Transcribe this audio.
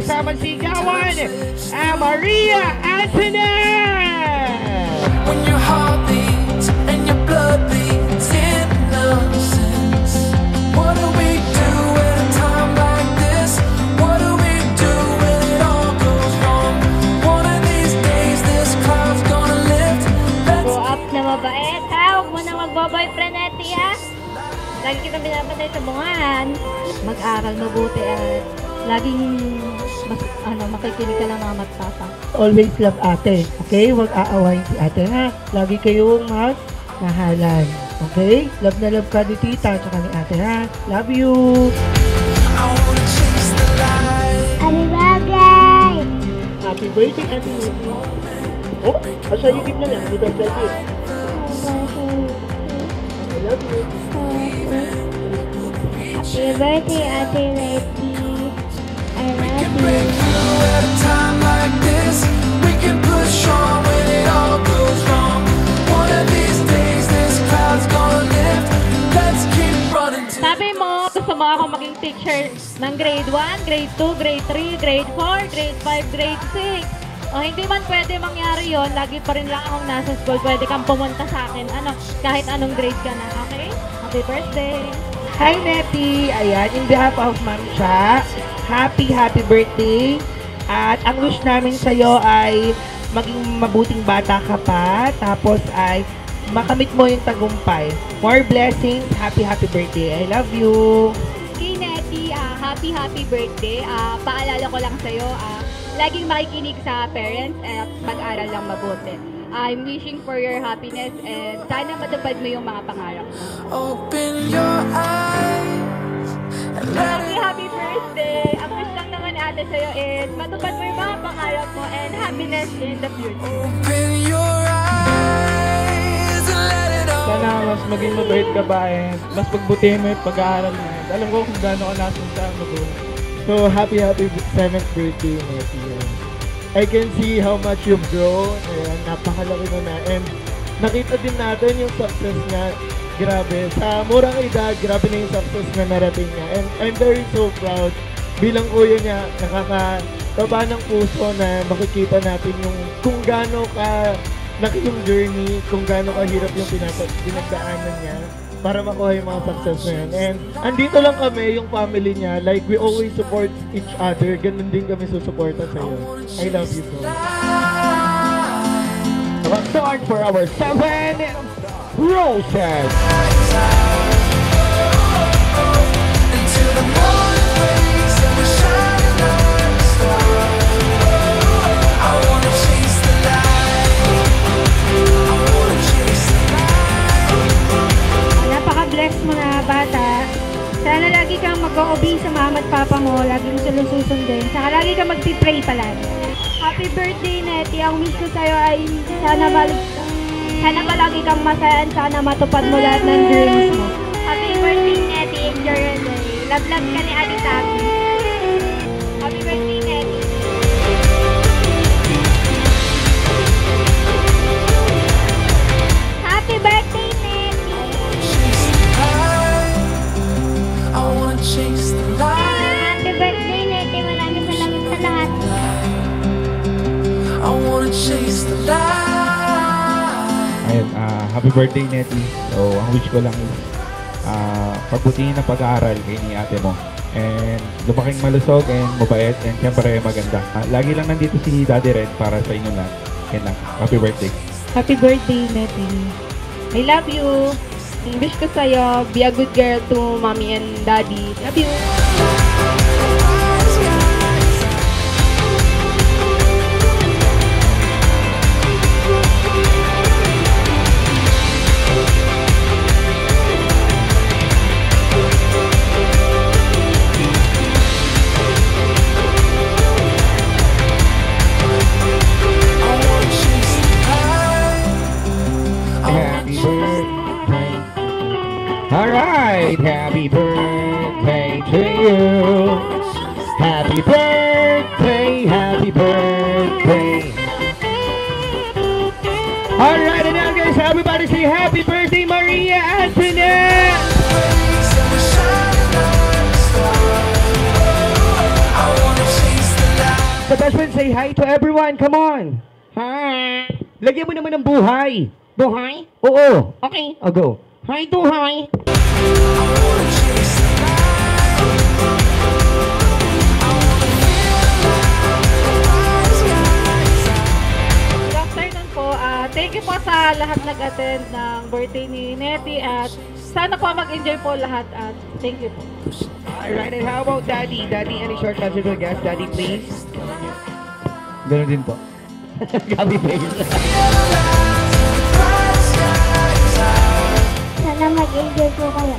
kasama sigawan, Maria Antoinette! When your heart beats and your blood beats innocence, what do we do at a time like this? What do we do when it all goes wrong? One of these days this cloud's gonna lift. Grow up na mabait ha, huwag mo na magbo-boyfriend Nettie ha. Lagi kita pinapatay sa bungahan. Mag-aral mabuti at laging makikinig ka ng mama at papa. Always love ate, okay? Huwag aawayin si ate ha. Lagi kayong magmahalan, okay? Love na love ka ni tita at ni ate ha. Love you! I wanna chase the light. Happy birthday! Happy birthday, Ate Nettie! Oh, asa yung gift na lang? Happy birthday! I love you! Happy birthday, Ate Nettie! I love Break you! through at a time like this. We can push on when it all goes wrong. One of these days this cloud's gonna lift. Let's keep running to. Sabi mo, gusto mo ako maging teacher ng grade 1, grade 2, grade 3, grade 4, grade 5, grade 6. O hindi man pwede mangyari yon, lagi pa rin lang akong nasa school. Pwede kang pumunta sa akin, kahit anong grade ka na, okay? Happy birthday! Hi, Nettie! Ayan, in behalf of Ma'am Cha, happy birthday! At ang wish namin sa'yo ay maging mabuting bata ka pa, tapos ay makamit mo yung tagumpay. More blessings, happy birthday! I love you! Kay Nettie, happy birthday! Paalala ko lang sa'yo, laging makikinig sa parents at mag-aral lang mabuti. I'm wishing for your happiness and sana matupad mo yung mga pangarap mo. Open your eyes and let it. Happy birthday! Ang wish lang naman ate sa'yo is matupad mo yung mga pangarap mo and happiness in the future. Open your eyes and let it all. Sana mas maging mabait ka ba and mas pagbutihin mo yung pag-aaral mo. Alam ko kung gaano ka natin sa magulang. So, happy 7th birthday, Nettie. I can see how much you've grown. Ayan, napakalaki mo na. And nakita din natin yung success niya. Grabe. Sa murang edad, grabe na yung success na narating niya. And I'm very so proud. Bilang kuya niya, nakakataba ng puso na makikita natin yung kung gaano ka laki yung journey, kung gaano kahirap yung pinagdaanan niya para makuha yung mga success na yan. And andito lang kami, yung family niya, like we always support each other, ganun din kami susuporta sa'yo. I love you so much. One song for our 7 Roses! Until the morning breaks and we shine like a star. I wanna chase the light. I wanna chase the light. Napaka-bless mo na bata. Sana lagi kang mag-o-obey sa mama at papa mo, laging susundin. Saka lagi kang mag-pray palagi. Happy birthday, Nettie. Ang wish ko sa'yo ay sana palagi kang masaya at sana matupad mo lahat ng dreams mo. Happy birthday, Nettie. Enjoy your day. Love ka ni Ate Taki. Happy birthday, Nettie. Happy birthday, Nettie. I wanna chase the light. Happy birthday, Nettie. Maraming salamat sa lahat. I wanna chase the light. Ayun, happy birthday, Nettie. So, ang wish ko lang is pagbutihin ng pag-aaral kay ni ate mo. And lumaking malusog and mabait and syempre maganda. Lagi lang nandito si Daddy Red para sa inyo lahat. Yan lang. Happy birthday. Happy birthday, Nettie. I love you. Ang wish ko sa'yo, be a good girl to mommy and daddy. Love you. Alright, happy birthday to you. Happy birthday, happy birthday. Alright, and now guys, everybody say happy birthday, Maria Antoinette. I wanna chase the light. The best friend, say hi to everyone. Come on. Hi. Lagyan mo naman ng buhay. Buhay? Oo. Okay. I'll go. Hi, buhay. Good afternoon po. Thank you po sa lahat nag-attend ng birthday ni Nettie at sana po mag-enjoy po lahat at thank you po. Alright, and how about Daddy? Daddy, any short message to guest? Daddy, please. Ganun din po. Gabi face. Sana mag-enjoy po kayo.